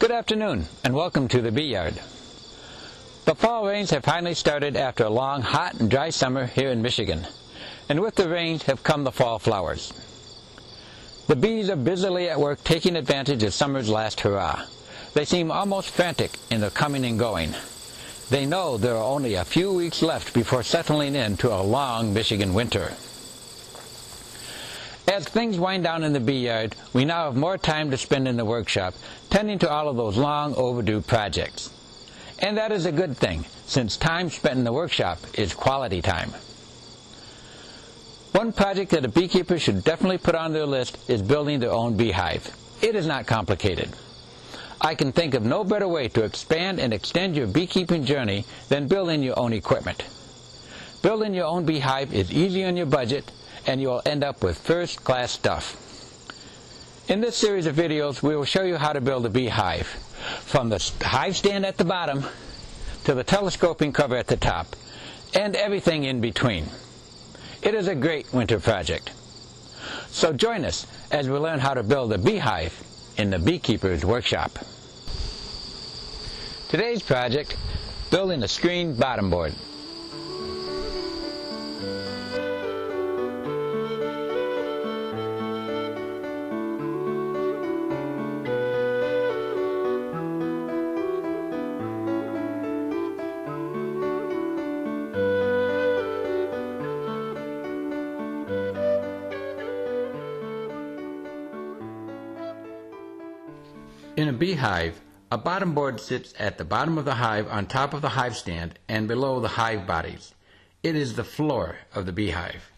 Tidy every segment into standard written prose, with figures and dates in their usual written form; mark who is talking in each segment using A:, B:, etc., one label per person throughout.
A: Good afternoon and welcome to the Bee Yard. The fall rains have finally started after a long, hot and dry summer here in Michigan. And with the rains have come the fall flowers. The bees are busily at work taking advantage of summer's last hurrah. They seem almost frantic in their coming and going. They know there are only a few weeks left before settling into a long Michigan winter. As things wind down in the bee yard, we now have more time to spend in the workshop, tending to all of those long overdue projects. And that is a good thing, since time spent in the workshop is quality time. One project that a beekeeper should definitely put on their list is building their own beehive. It is not complicated. I can think of no better way to expand and extend your beekeeping journey than building your own equipment. Building your own beehive is easy on your budget, and you will end up with first-class stuff. In this series of videos, we will show you how to build a beehive, from the hive stand at the bottom to the telescoping cover at the top, and everything in between. It is a great winter project. So join us as we learn how to build a beehive in the Beekeeper's Workshop. Today's project, building a screened bottom board. In a beehive, a bottom board sits at the bottom of the hive on top of the hive stand and below the hive bodies. It is the floor of the beehive.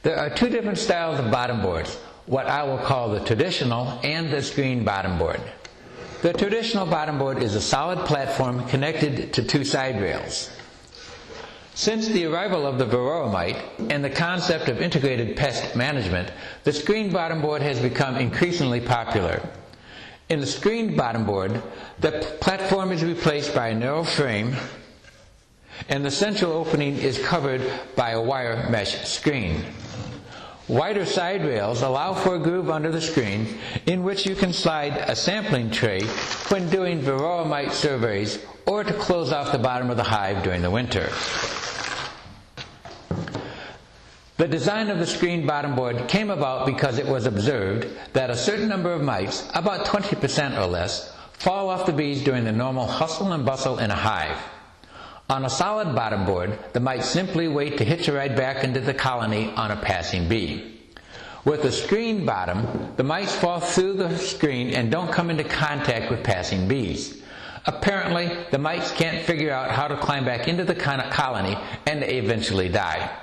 A: There are two different styles of bottom boards, what I will call the traditional and the screened bottom board. The traditional bottom board is a solid platform connected to two side rails. Since the arrival of the varroa mite and the concept of integrated pest management, the screened bottom board has become increasingly popular. In the screened bottom board, the platform is replaced by a narrow frame, and the central opening is covered by a wire mesh screen. Wider side rails allow for a groove under the screen in which you can slide a sampling tray when doing varroa mite surveys or to close off the bottom of the hive during the winter. The design of the screened bottom board came about because it was observed that a certain number of mites, about 20% or less, fall off the bees during the normal hustle and bustle in a hive. On a solid bottom board, the mites simply wait to hitch a ride back into the colony on a passing bee. With a screened bottom, the mites fall through the screen and don't come into contact with passing bees. Apparently, the mites can't figure out how to climb back into the colony and they eventually die.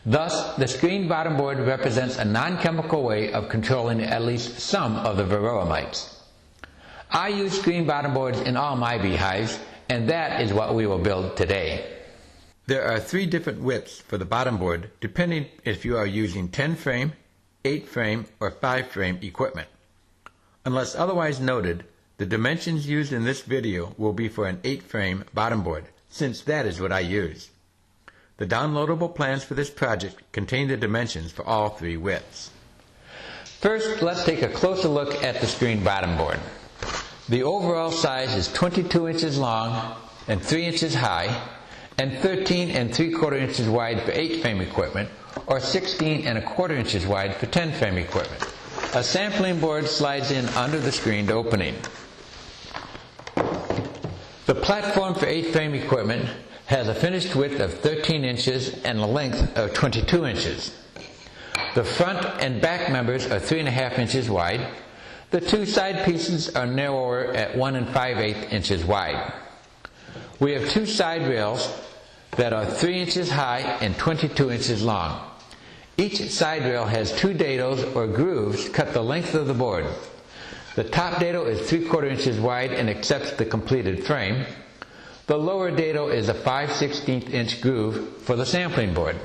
A: Thus, the screened bottom board represents a non-chemical way of controlling at least some of the varroa mites. I use screened bottom boards in all my beehives, and that is what we will build today. There are 3 different widths for the bottom board, depending if you are using 10-frame, 8-frame, or 5-frame equipment. Unless otherwise noted, the dimensions used in this video will be for an 8-frame bottom board, since that is what I use. The downloadable plans for this project contain the dimensions for all 3 widths. First, let's take a closer look at the screened bottom board. The overall size is 22 inches long and 3 inches high, and 13 3/4 inches wide for 8-frame equipment, or 16 1/4 inches wide for 10-frame equipment. A sampling board slides in under the screened opening. The platform for 8-frame equipment has a finished width of 13 inches and a length of 22 inches. The front and back members are 3.5 inches wide. The 2 side pieces are narrower at 1 5/8 inches wide. We have 2 side rails that are 3 inches high and 22 inches long. Each side rail has 2 dados or grooves cut the length of the board. The top dado is 3/4 inches wide and accepts the completed frame. The lower dado is a 5/16 inch groove for the sampling board.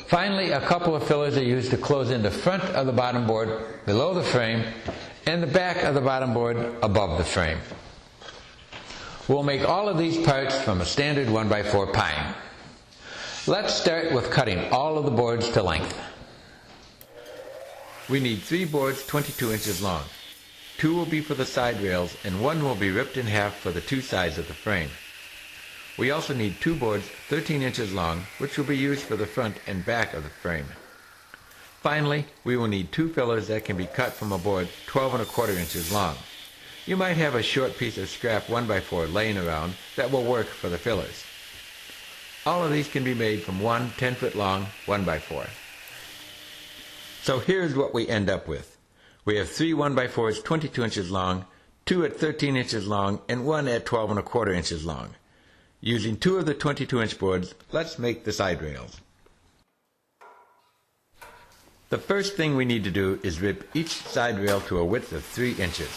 A: Finally, a couple of fillers are used to close in the front of the bottom board below the frame and the back of the bottom board above the frame. We'll make all of these parts from a standard 1x4 pine. Let's start with cutting all of the boards to length. We need 3 boards 22 inches long. 2 will be for the side rails, and 1 will be ripped in half for the 2 sides of the frame. We also need 2 boards 13 inches long, which will be used for the front and back of the frame. Finally, we will need 2 fillers that can be cut from a board 12 1/4 inches long. You might have a short piece of scrap 1x4 laying around that will work for the fillers. All of these can be made from one 10-foot long 1x4. So here's what we end up with. We have 3 1x4s 22 inches long, 2 at 13 inches long, and 1 at 12 1/4 inches long. Using 2 of the 22-inch boards, let's make the side rails. The first thing we need to do is rip each side rail to a width of 3 inches.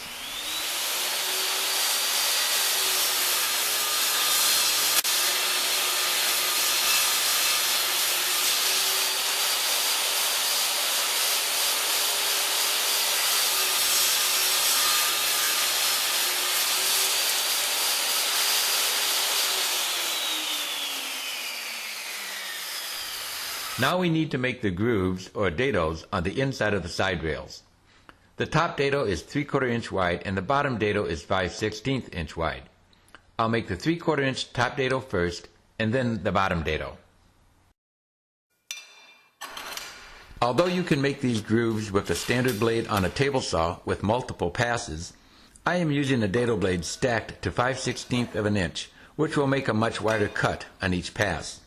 A: Now we need to make the grooves, or dados, on the inside of the side rails. The top dado is 3/4 inch wide and the bottom dado is 5/16 inch wide. I'll make the 3/4 inch top dado first and then the bottom dado. Although you can make these grooves with a standard blade on a table saw with multiple passes, I am using a dado blade stacked to 5/16 of an inch, which will make a much wider cut on each pass.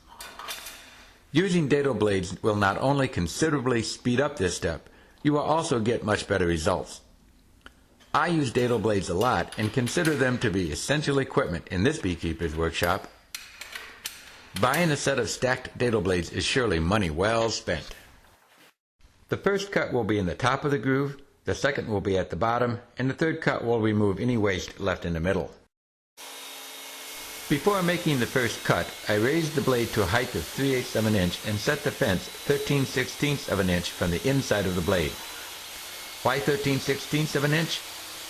A: Using dado blades will not only considerably speed up this step, you will also get much better results. I use dado blades a lot and consider them to be essential equipment in this beekeeper's workshop. Buying a set of stacked dado blades is surely money well spent. The first cut will be in the top of the groove, the second will be at the bottom, and the third cut will remove any waste left in the middle. Before making the first cut, I raised the blade to a height of 3/8 of an inch and set the fence 13/16 of an inch from the inside of the blade. Why 13/16 of an inch?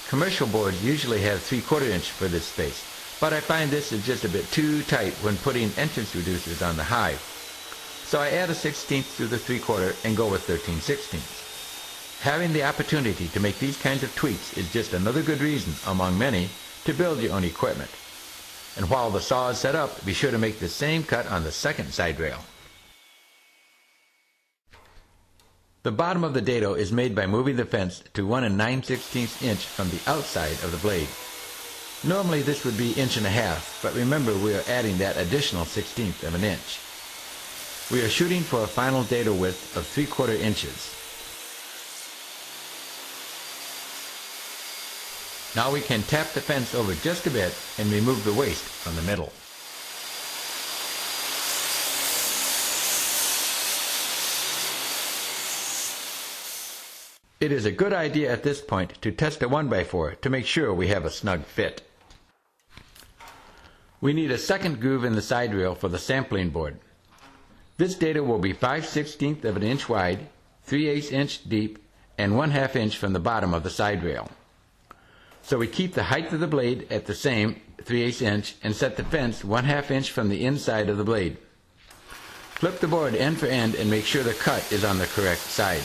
A: Commercial boards usually have 3/4 inch for this space, but I find this is just a bit too tight when putting entrance reducers on the hive. So I add a 16th to the 3/4 and go with 13/16. Having the opportunity to make these kinds of tweaks is just another good reason, among many, to build your own equipment. And while the saw is set up, be sure to make the same cut on the second side rail. The bottom of the dado is made by moving the fence to 1 9/16 inch from the outside of the blade. Normally this would be 1.5 inches, but remember we are adding that additional 1/16 of an inch. We are shooting for a final dado width of 3/4 inches. Now we can tap the fence over just a bit and remove the waste from the middle. It is a good idea at this point to test a 1x4 to make sure we have a snug fit. We need a second groove in the side rail for the sampling board. This dado will be 5/16 of an inch wide, 3/8 inch deep, and 1/2 inch from the bottom of the side rail. So we keep the height of the blade at the same 3/8 inch and set the fence 1/2 inch from the inside of the blade. Flip the board end for end and make sure the cut is on the correct side.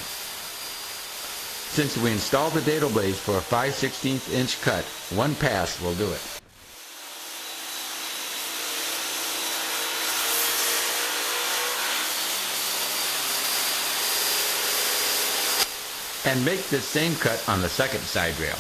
A: Since we installed the dado blades for a 5/16 inch cut, one pass will do it. And make this same cut on the second side rail.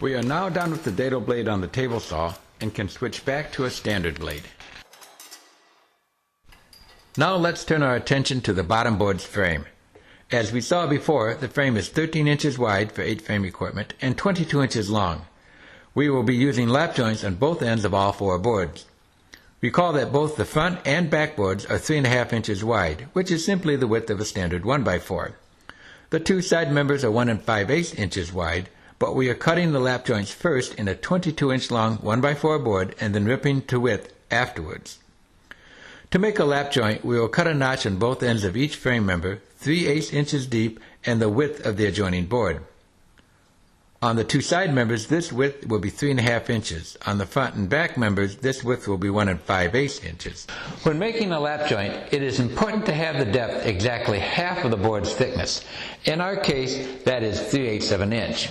A: We are now done with the dado blade on the table saw and can switch back to a standard blade. Now let's turn our attention to the bottom board's frame. As we saw before, the frame is 13 inches wide for 8-frame equipment and 22 inches long. We will be using lap joints on both ends of all 4 boards. Recall that both the front and back boards are 3.5 inches wide, which is simply the width of a standard 1x4. The 2 side members are 1 5/8 inches wide, but we are cutting the lap joints first in a 22-inch long 1x4 board and then ripping to width afterwards. To make a lap joint, we will cut a notch on both ends of each frame member, 3/8 inches deep and the width of the adjoining board. On the two side members, this width will be 3.5 inches. On the front and back members, this width will be 1 5/8 inches. When making a lap joint, it is important to have the depth exactly half of the board's thickness. In our case, that is 3/8 of an inch.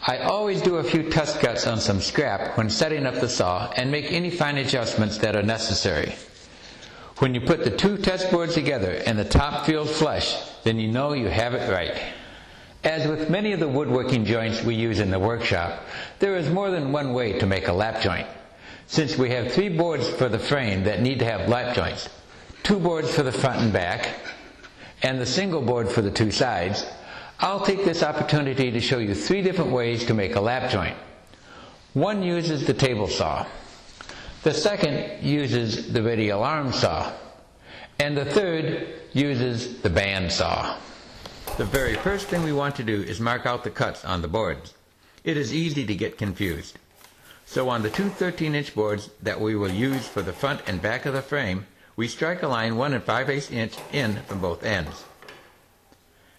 A: I always do a few test cuts on some scrap when setting up the saw and make any fine adjustments that are necessary. When you put the two test boards together and the top feels flush, then you know you have it right. As with many of the woodworking joints we use in the workshop, there is more than one way to make a lap joint. Since we have 3 boards for the frame that need to have lap joints, 2 boards for the front and back, and the single board for the 2 sides, I'll take this opportunity to show you 3 different ways to make a lap joint. One uses the table saw. The second uses the radial arm saw. And the third uses the band saw. The very first thing we want to do is mark out the cuts on the boards. It is easy to get confused. So on the two 13-inch boards that we will use for the front and back of the frame, we strike a line 1 5/8 inch in from both ends.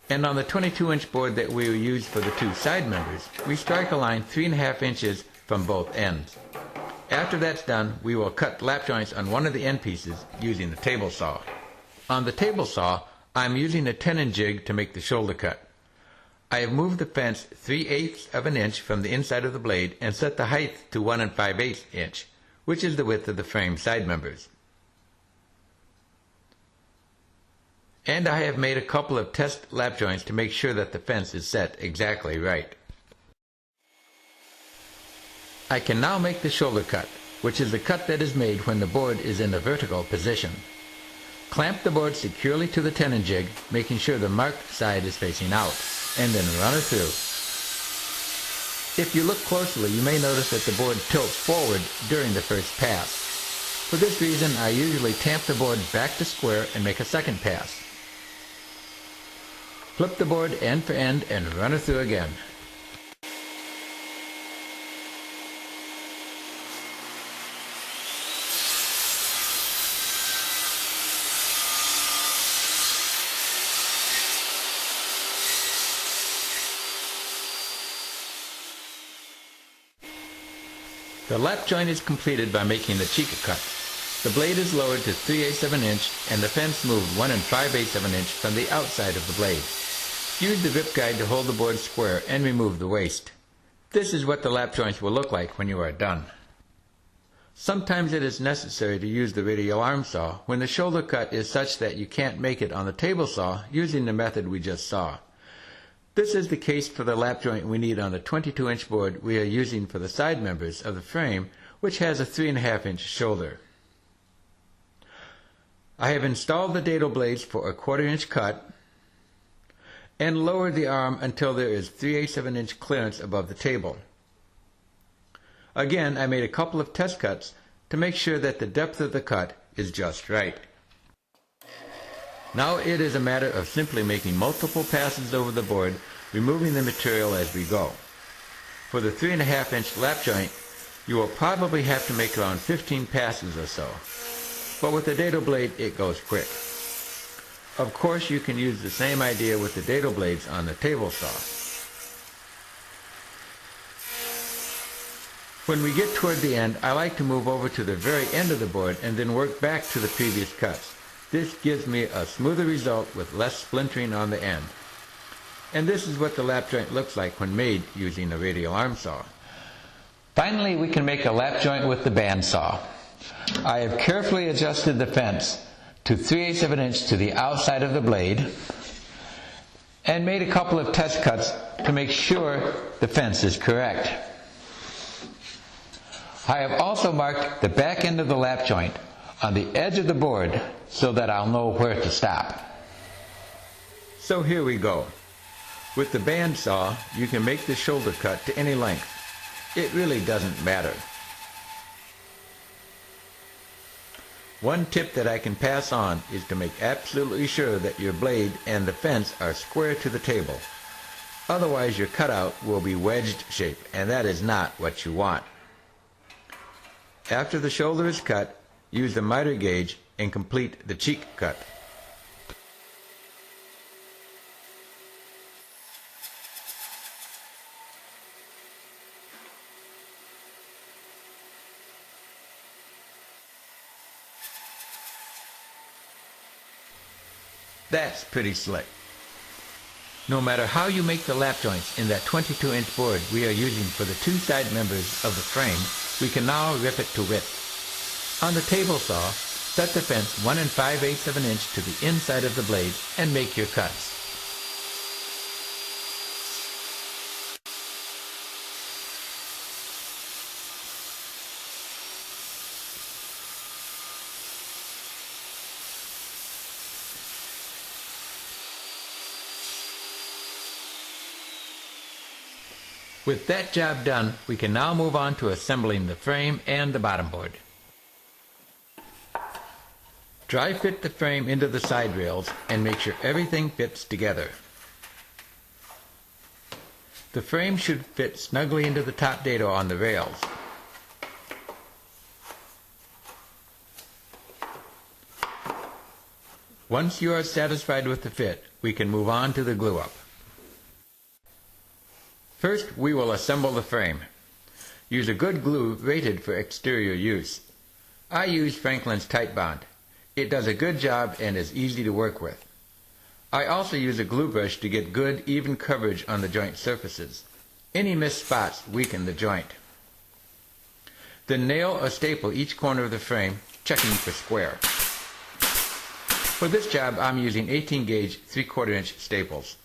A: And on the 22-inch board that we will use for the two side members, we strike a line 3.5 inches from both ends. After that's done, we will cut lap joints on one of the end pieces using the table saw. On the table saw, I'm using a tenon jig to make the shoulder cut. I have moved the fence 3/8 of an inch from the inside of the blade and set the height to 1 5/8 inch, which is the width of the frame side members. And I have made a couple of test lap joints to make sure that the fence is set exactly right. I can now make the shoulder cut, which is the cut that is made when the board is in the vertical position. Clamp the board securely to the tenon jig, making sure the marked side is facing out, and then run it through. If you look closely, you may notice that the board tilts forward during the first pass. For this reason, I usually tamp the board back to square and make a second pass. Flip the board end for end and run it through again. The lap joint is completed by making the cheek cut. The blade is lowered to 3/8 of an inch and the fence moved 1 5/8 of an inch from the outside of the blade. Use the grip guide to hold the board square and remove the waste. This is what the lap joints will look like when you are done. Sometimes it is necessary to use the radial arm saw when the shoulder cut is such that you can't make it on the table saw using the method we just saw. This is the case for the lap joint we need on the 22-inch board we are using for the side members of the frame, which has a 3.5-inch shoulder. I have installed the dado blades for a 1/4-inch cut and lowered the arm until there is 3/8 of an inch clearance above the table. Again, I made a couple of test cuts to make sure that the depth of the cut is just right. Now it is a matter of simply making multiple passes over the board, removing the material as we go. For the 3.5-inch lap joint, you will probably have to make around 15 passes or so. But with the dado blade, it goes quick. Of course, you can use the same idea with the dado blades on the table saw. When we get toward the end, I like to move over to the very end of the board and then work back to the previous cuts. This gives me a smoother result with less splintering on the end. And this is what the lap joint looks like when made using a radial arm saw. Finally, we can make a lap joint with the band saw. I have carefully adjusted the fence to 3/8 of an inch to the outside of the blade and made a couple of test cuts to make sure the fence is correct. I have also marked the back end of the lap joint on the edge of the board so that I'll know where to stop. So here we go. With the band saw, you can make the shoulder cut to any length. It really doesn't matter. One tip that I can pass on is to make absolutely sure that your blade and the fence are square to the table. Otherwise your cutout will be wedged shape, and that is not what you want. After the shoulder is cut, use the miter gauge and complete the cheek cut. That's pretty slick. No matter how you make the lap joints in that 22-inch board we are using for the two side members of the frame, we can now rip it to width. On the table saw, set the fence 1 5/8 of an inch to the inside of the blade and make your cuts. With that job done, we can now move on to assembling the frame and the bottom board. Dry fit the frame into the side rails and make sure everything fits together. The frame should fit snugly into the top dado on the rails. Once you are satisfied with the fit, we can move on to the glue up. First, we will assemble the frame. Use a good glue rated for exterior use. I use Franklin's Tight Bond. It does a good job and is easy to work with. I also use a glue brush to get good, even coverage on the joint surfaces. Any missed spots weaken the joint. Then nail or staple each corner of the frame, checking for square. For this job, I'm using 18 gauge 3/4 inch staples.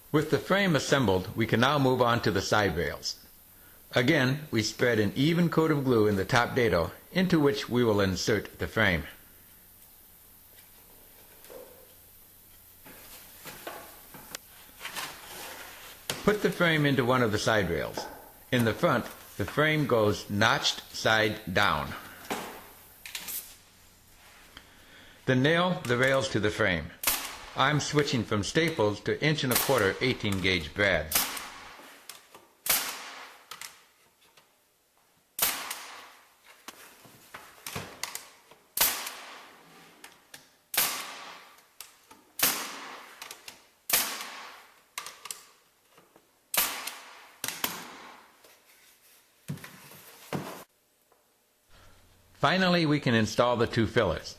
A: With the frame assembled, we can now move on to the side rails. Again, we spread an even coat of glue in the top dado, into which we will insert the frame. Put the frame into one of the side rails. In the front, the frame goes notched side down. Then nail the rails to the frame. I'm switching from staples to 1 1/4 18 gauge brads. Finally, we can install the two fillers.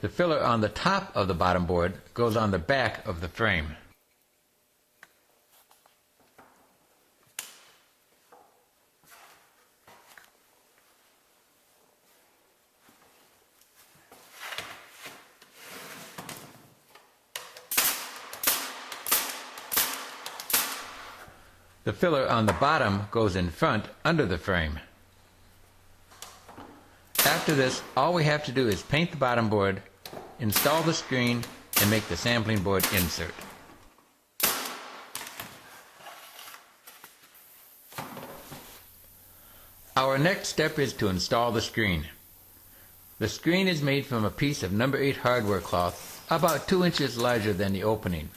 A: The filler on the top of the bottom board goes on the back of the frame. The filler on the bottom goes in front under the frame. After this, all we have to do is paint the bottom board, install the screen, and make the sampling board insert. Our next step is to install the screen. The screen is made from a piece of No. 8 hardware cloth about 2 inches larger than the opening.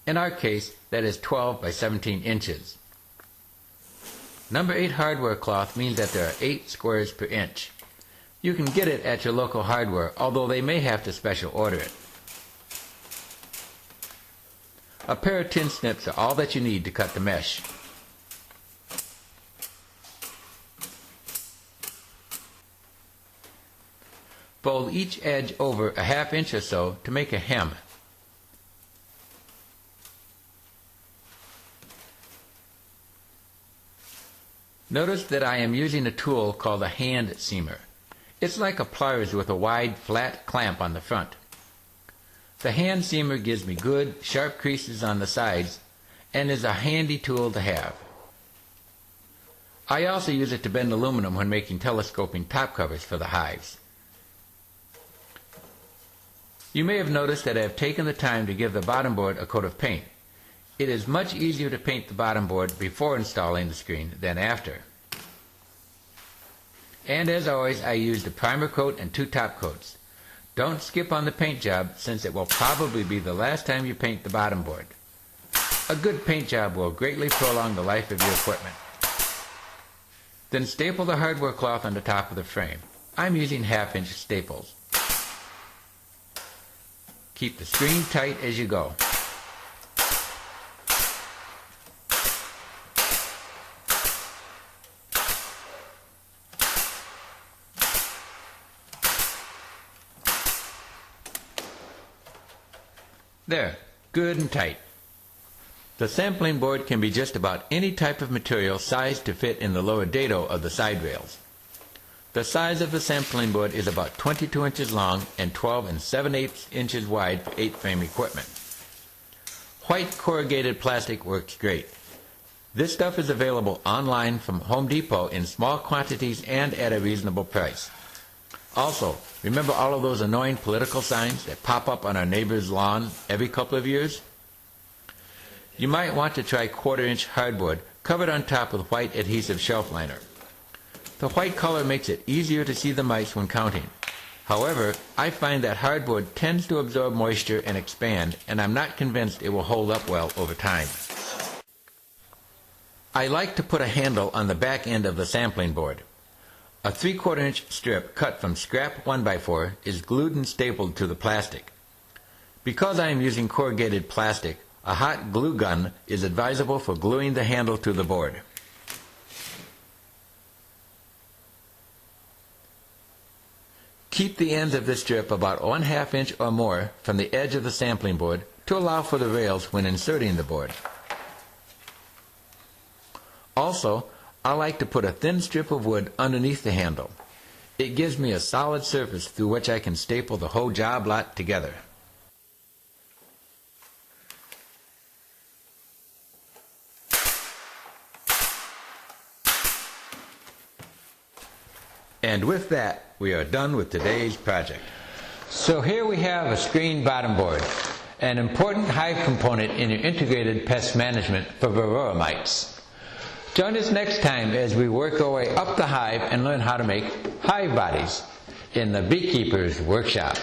A: In our case, that is 12 by 17 inches. No. 8 hardware cloth means that there are 8 squares per inch. You can get it at your local hardware, although they may have to special order it. A pair of tin snips are all that you need to cut the mesh. Fold each edge over a 1/2 inch or so to make a hem. Notice that I am using a tool called a hand seamer. It's like a pliers with a wide, flat clamp on the front. The hand seamer gives me good, sharp creases on the sides and is a handy tool to have. I also use it to bend aluminum when making telescoping top covers for the hives. You may have noticed that I have taken the time to give the bottom board a coat of paint. It is much easier to paint the bottom board before installing the screen than after. And as always, I used a primer coat and 2 top coats. Don't skip on the paint job, since it will probably be the last time you paint the bottom board. A good paint job will greatly prolong the life of your equipment. Then staple the hardware cloth on the top of the frame. I'm using 1/2 inch staples. Keep the screen tight as you go. There, good and tight. The sampling board can be just about any type of material sized to fit in the lower dado of the side rails. The size of the sampling board is about 22 inches long and 12 7/8 inches wide for 8-frame equipment. White corrugated plastic works great. This stuff is available online from Home Depot in small quantities and at a reasonable price. Also, remember all of those annoying political signs that pop up on our neighbor's lawn every couple of years? You might want to try 1/4-inch hardboard covered on top with white adhesive shelf liner. The white color makes it easier to see the mice when counting. However, I find that hardboard tends to absorb moisture and expand, and I'm not convinced it will hold up well over time. I like to put a handle on the back end of the sampling board. A 3/4-inch strip cut from scrap 1x4 is glued and stapled to the plastic. Because I am using corrugated plastic, a hot glue gun is advisable for gluing the handle to the board. Keep the ends of this strip about 1/2 inch or more from the edge of the sampling board to allow for the rails when inserting the board. Also, I like to put a thin strip of wood underneath the handle. It gives me a solid surface through which I can staple the whole job lot together. And with that, we are done with today's project. So here we have a screen bottom board, an important hive component in your integrated pest management for varroa mites. Join us next time as we work our way up the hive and learn how to make hive bodies in the Beekeeper's Workshop.